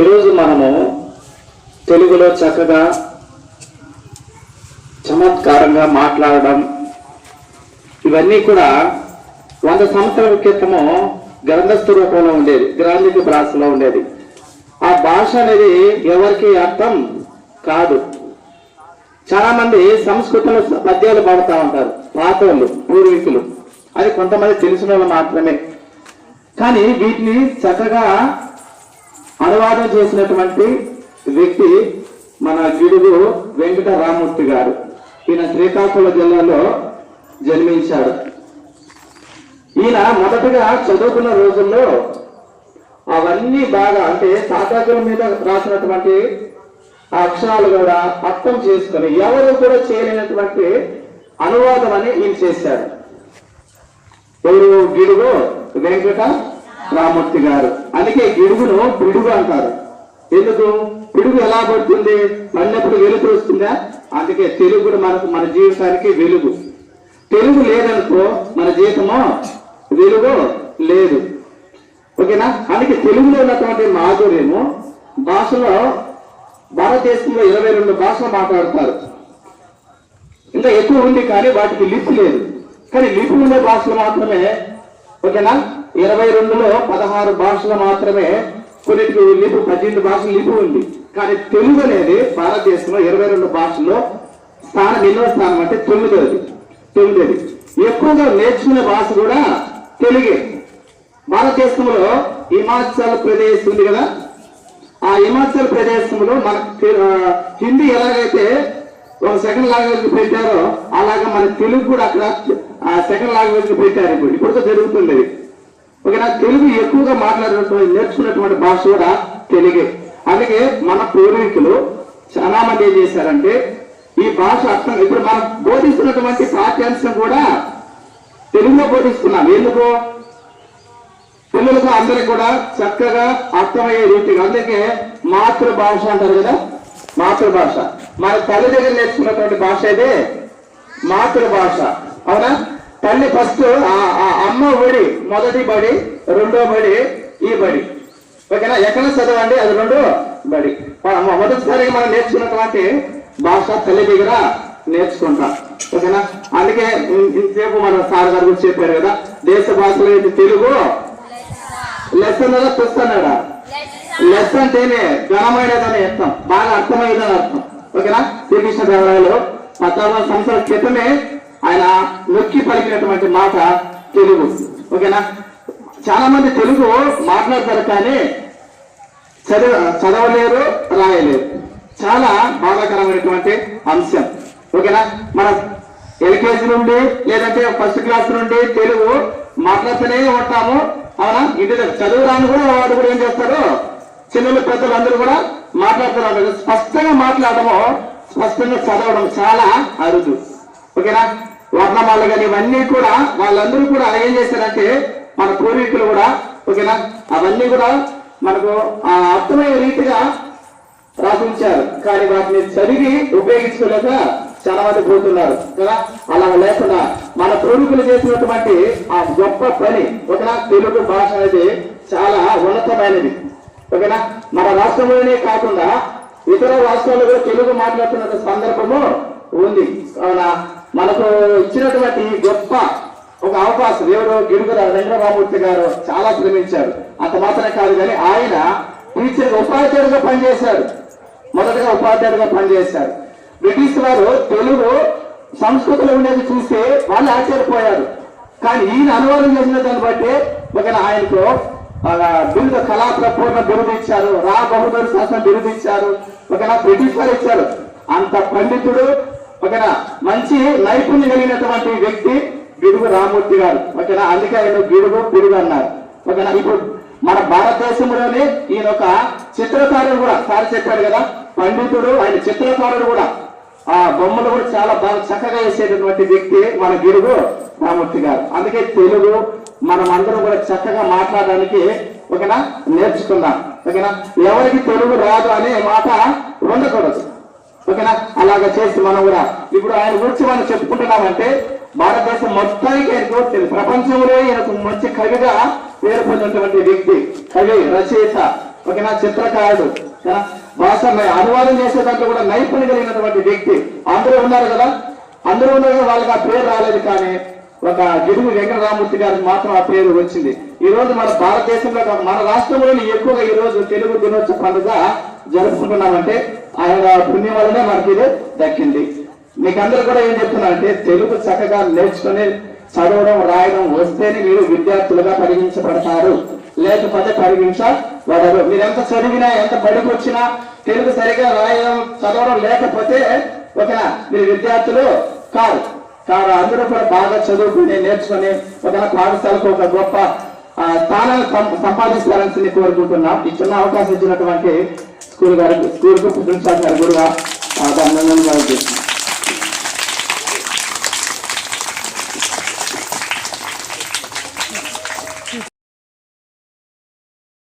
ఈరోజు మనము తెలుగులో చక్కగా చమత్కారంగా మాట్లాడడం ఇవన్నీ కూడా 100 సంవత్సరాల క్రితము గ్రంథస్థ రూపంలో ఉండేది, గ్రాంధిక భాషలో ఉండేది. ఆ భాష అనేది ఎవరికి అర్థం కాదు. చాలా మంది సంస్కృతంలో పద్యాలు పాడుతూ ఉంటారు, పాతోళ్ళు పూర్వీకులు. అది కొంతమంది తెలిసిన వాళ్ళు మాత్రమే. కానీ వీటిని చక్కగా అనువాదం చేసినటువంటి వ్యక్తి మన గిడుగు వెంకట రామూర్తి గారు. ఈయన శ్రీకాకుళం జిల్లాలో జన్మించాడు. ఈయన మొదటగా చదువుకున్న రోజుల్లో అవన్నీ బాగా అంటే తాటాకుల మీద రాసినటువంటి ఆ అక్షరాలు కూడా అర్థం చేసుకుని ఎవరు కూడా చేయలేనటువంటి అనువాదం అని ఈయన చేశాడు. ఎవరు? గిడుగు వెంకట రామూర్తి గారు. అందుకే గిడుగును పిడుగు అంటారు. ఎందుకు? పిడుగు ఎలా పడుతుంది? పడినప్పుడు వెలుగు వస్తుందా? అందుకే తెలుగు మనకు మన జీవితానికి వెలుగు. తెలుగు లేదనుకో మన జీవితమో వెలుగు లేదు. ఓకేనా? అందుకే తెలుగులో ఉన్నటువంటి మాధుర్యము భాషలో భారతదేశంలో 22 భాషలు మాట్లాడతారు. ఇంకా ఎక్కువ ఉంది కానీ వాటికి లిపి లేదు. కానీ లిపి ఉండే భాషలు మాత్రమే. ఓకేనా? 22లో 16 భాషలు మాత్రమే. కొన్నిటికి లిపి 18 భాషలు లిపి ఉంది. కానీ తెలుగు అనేది భారతదేశంలో 22 భాషల్లో స్థానం ఎన్నో స్థానం అంటే 9ది. ఎక్కువగా నేర్చుకునే భాష కూడా తెలుగే. భారతదేశంలో హిమాచల్ ప్రదేశ్ ఉంది కదా, ఆ హిమాచల్ ప్రదేశంలో మన హిందీ ఎలాగైతే ఒక సెకండ్ లాంగ్వేజ్ పెట్టారో అలాగా మన తెలుగు కూడా అక్కడ సెకండ్ లాంగ్వేజ్ పెట్టారు. ఇప్పుడు జరుగుతుంది. ఓకేనా? తెలుగు ఎక్కువగా మాట్లాడినటువంటి నేర్చుకున్నటువంటి భాష కూడా తెలుగే. అందుకే మన పూర్వీకులు చాలా మంది ఏం చేశారంటే ఈ భాష అర్థం ఇప్పుడు మనం బోధిస్తున్నటువంటి పాఠ్యాంశం కూడా తెలుగులో బోధిస్తున్నాం. ఎందుకు? పిల్లలకు అందరికి కూడా చక్కగా అర్థమయ్యే రీతిగా. అందుకే మాతృభాష అంటారు కదా, మాతృభాష. మన తల్లి దగ్గర నేర్చుకున్నటువంటి భాష అయితే మాతృభాష. అవునా? తల్లి ఫస్ట్ అమ్మ బడి, మొదటి బడి, రెండో బడి, ఈ బడి. ఓకేనా? ఎక్కడ చదవండి, అది 2 బడి. మొదటిసారిగా మనం నేర్చుకున్నటువంటి భాష తల్లి దగ్గర నేర్చుకుంటాం. ఓకేనా? అందుకే ఇంతసేపు మన సార్ గారు గురించి చెప్పారు కదా, దేశ భాషలో ఇది తెలుగు లెస్ అన్నాడా ప్లస్ అన్నాడా? లెస్ అంటేనే ఘనమైనదని అర్థం, బాగా అర్థమయ్యేదని అర్థం. ఓకేనా? శ్రీకృష్ణదేవరాయలు 14 సంవత్సరాల క్రితమే ఆయన నొక్కి పలికినటువంటి మాట తెలుగు. ఓకేనా? చాలా మంది తెలుగు మాట్లాడతారు కానీ చదవలేరు, రాయలేరు. చాలా బాధాకరమైనటువంటి అంశం. ఓకేనా? మన ఎల్కేజీ నుండి లేదంటే ఫస్ట్ క్లాస్ నుండి తెలుగు మాట్లాడుతూనే ఉంటాము. అవునా? ఇంటి చదువు రాని కూడా వాడు కూడా ఏం చేస్తారు, చిన్నలు పెద్దలు అందరూ కూడా మాట్లాడుతూ స్పష్టంగా మాట్లాడము, స్పష్టంగా చదవడం చాలా అరుదు. ఓకేనా? వర్ణమాలు కానీ ఇవన్నీ కూడా వాళ్ళందరూ కూడా ఏం చేశారంటే మన పూర్వీకులు కూడా. ఓకేనా? అవన్నీ కూడా మనకు అర్థమయ్యే రీతిగా రాసించారు. కానీ వాటిని చదివి ఉపయోగించుకోలేక చాలా మంది పోతున్నారు కదా. అలా లేకుండా మన పూర్వీకులు చేసినటువంటి ఆ గొప్ప పని. ఓకేనా? తెలుగు భాష అనేది చాలా ఉన్నతమైనది. ఓకేనా? మన రాష్ట్రంలోనే కాకుండా ఇతర రాష్ట్రాల్లో కూడా తెలుగు మాట్లాడుతున్న సందర్భము ఉంది. అవునా? మనకు ఇచ్చినటువంటి గొప్ప ఒక అవకాశం ఎవరు? గిడుగు వెంకట రామూర్తి గారు చాలా శ్రమించారు. అంత మాత్రమే కాదు కానీ ఆయన టీచర్ ఉపాధ్యాయుడిగా పనిచేశారు. మొదటగా ఉపాధ్యాయుడిగా పనిచేశారు. బ్రిటిష్ వారు తెలుగు సంస్కృతిలో ఉండేది చూస్తే వాళ్ళు ఆశ్చర్యపోయారు. కానీ ఈయన అనువాదం చేసిన దాన్ని బట్టి ఒక ఆయనకు బిరుదు కళా ప్రపూర్ణ బిరుదు ఇచ్చారు, రా బహుదూర్ శాసనం బిరుదు ఇచ్చారు. ఓకేనా? బ్రిటిష్ వారు ఇచ్చారు. అంత పండితుడు, ఓకేనా, మంచి నైపుణ్యం కలిగినటువంటి వ్యక్తి గిడుగు రామూర్తి గారు. ఓకేనా? అందుకే ఆయన గిడుగు పిడుగు అన్నారు. ఓకేనా? ఇప్పుడు మన భారతదేశంలోనే ఈయన ఒక చిత్రకారుడు కూడా. సార్ చెప్పాడు కదా, పండితుడు, ఆయన చిత్రకారుడు కూడా. ఆ బొమ్మలు కూడా చాలా బాగా చక్కగా వేసేటటువంటి వ్యక్తి మన గిడుగు రామూర్తి గారు. అందుకే తెలుగు మనం అందరం కూడా చక్కగా మాట్లాడడానికి ఓకేనా నేర్చుకుందాం. ఓకేనా? ఎవరికి తెలుగు రాదు అనే మాట ఉండకూడదు. ఓకేనా? అలాగా చేసి మనం కూడా ఇప్పుడు ఆయన గురించి మనం చెప్పుకుంటున్నామంటే భారతదేశం మొత్తానికి ఆయనకు ప్రపంచంలో ఈయనకు మంచి కవిగా పేరు పొందినటువంటి వ్యక్తి, కవి, రచయిత, ఓకేనా, చిత్రకారుడు, భాష అనువాదం చేసే దాంట్లో కూడా నైపుణ్యం కలిగినటువంటి వ్యక్తి. అందరూ ఉన్నారు కదా, అందరూ ఉన్నారు కదా, వాళ్ళకి ఆ పేరు రాలేదు. కానీ ఒక గిడుగు వెంకటరామూర్తి గారికి మాత్రం ఆ పేరు వచ్చింది. ఈ రోజు మన భారతదేశంలో మన రాష్ట్రంలోని ఎక్కువగా ఈ రోజు తెలుగు దినోత్సవ పండుగ జరుపుకుంటున్నామంటే ఆయన పుణ్యం వల్లనే మనకి ఇది దక్కింది. మీకు అందరూ కూడా ఏం చెప్తున్నారంటే తెలుగు చక్కగా నేర్చుకుని చదవడం రాయడం వస్తేనే మీరు విద్యార్థులుగా పరిగణించబడతారు, లేకపోతే పరిగణించబడరు. మీరు ఎంత చదివినా ఎంత బడికి వచ్చినా తెలుగు సరిగా రాయడం చదవడం లేకపోతే ఒక మీరు విద్యార్థులు కాదు. అందరూ కూడా బాగా చదువుకుని నేర్చుకుని ఒక పాఠశాలకు ఒక గొప్ప స్థానాన్ని సంపాదించాలని కోరుకుంటున్నాం. ఈ చిన్న అవకాశం ఇచ్చినటువంటి స్కూల్ ప్రిన్సిపాల్ గారు కూడా ధన్యవాదాలు.